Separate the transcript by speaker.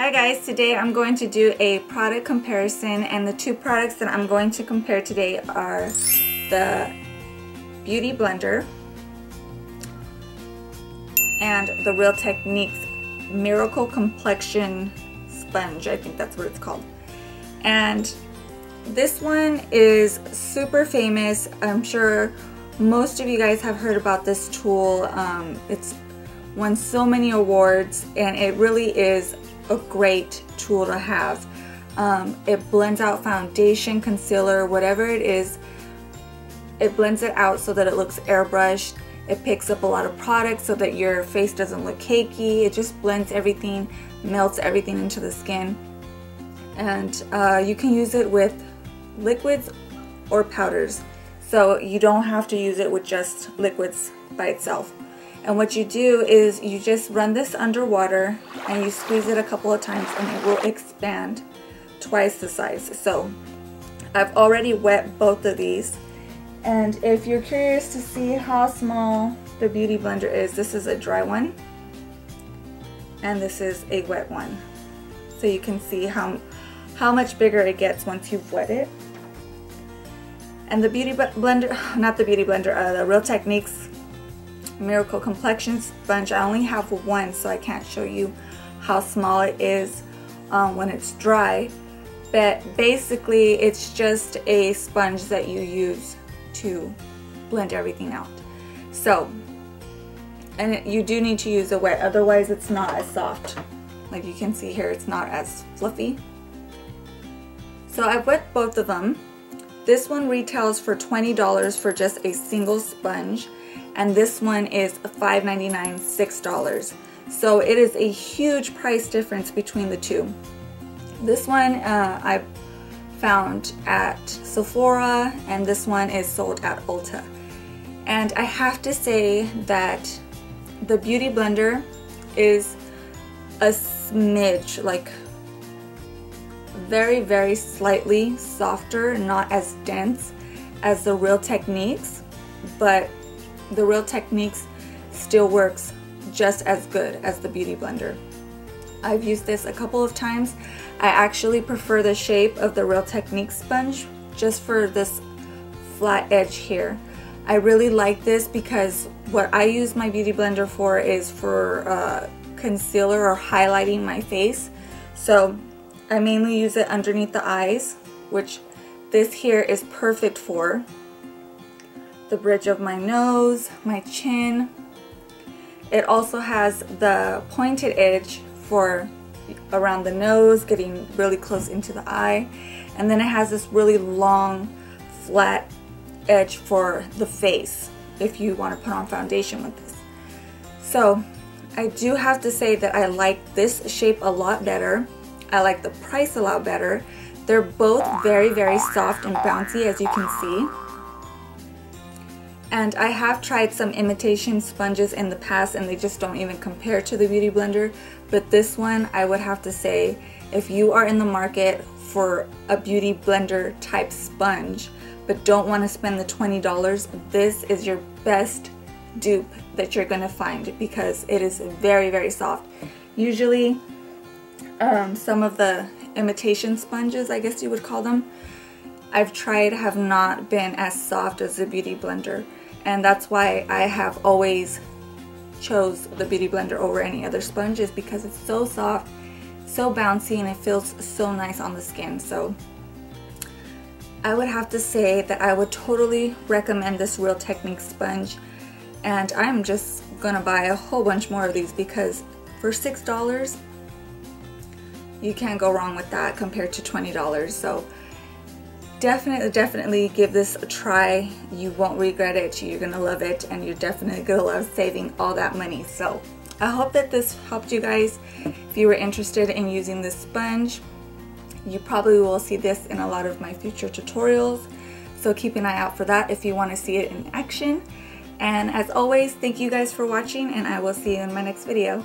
Speaker 1: Hi guys, today I'm going to do a product comparison, and the two products that I'm going to compare today are the Beauty Blender and the Real Techniques Miracle Complexion Sponge. I think that's what it's called. And this one is super famous. I'm sure most of you guys have heard about this tool. It's won so many awards, and it really is a great tool to have. It blends out foundation, concealer, whatever it is. It blends it out so that it looks airbrushed. It picks up a lot of product so that your face doesn't look cakey. It just blends everything, melts everything into the skin. And you can use it with liquids or powders. So you don't have to use it with just liquids by itself. And what you do is you just run this underwater and you squeeze it a couple of times and it will expand twice the size. So I've already wet both of these. And if you're curious to see how small the Beauty Blender is, this is a dry one and this is a wet one. So you can see how much bigger it gets once you've wet it. And the Beauty Blender, not the Beauty Blender, the Real Techniques Miracle Complexion Sponge, I only have one, so I can't show you how small it is when it's dry. But basically it's just a sponge that you use to blend everything out. So, and you do need to use it wet, otherwise it's not as soft. Like you can see here, it's not as fluffy. So I've wet both of them. This one retails for $20 for just a single sponge, and this one is $5.99, $6. So it is a huge price difference between the two. This one I found at Sephora, and this one is sold at Ulta. And I have to say that the Beauty Blender is a smidge, like very, very slightly softer, not as dense as the Real Techniques, but the Real Techniques still works just as good as the Beauty Blender. I've used this a couple of times. I actually prefer the shape of the Real Techniques sponge just for this flat edge here. I really like this because what I use my Beauty Blender for is for concealer or highlighting my face. So I mainly use it underneath the eyes, which this here is perfect for. The bridge of my nose, my chin. It also has the pointed edge for around the nose, getting really close into the eye. And then it has this really long, flat edge for the face if you want to put on foundation with this. So I do have to say that I like this shape a lot better. I like the price a lot better. They're both very, very soft and bouncy, as you can see. And I have tried some imitation sponges in the past and they just don't even compare to the Beauty Blender. But this one, I would have to say, if you are in the market for a Beauty Blender type sponge but don't want to spend the $20, this is your best dupe that you're going to find because it is very, very soft. Usually some of the imitation sponges, I guess you would call them, I've tried have not been as soft as the Beauty Blender. And that's why I have always chose the Beauty Blender over any other sponge, is because it's so soft, so bouncy, and it feels so nice on the skin. So I would have to say that I would totally recommend this Real Techniques sponge, and I'm just gonna buy a whole bunch more of these because for $6 you can't go wrong with that compared to $20. So definitely give this a try. You won't regret it. You're gonna love it, and you're definitely gonna love saving all that money. So I hope that this helped you guys. If you were interested in using this sponge, you probably will see this in a lot of my future tutorials. So keep an eye out for that if you want to see it in action. And as always, thank you guys for watching, and I will see you in my next video.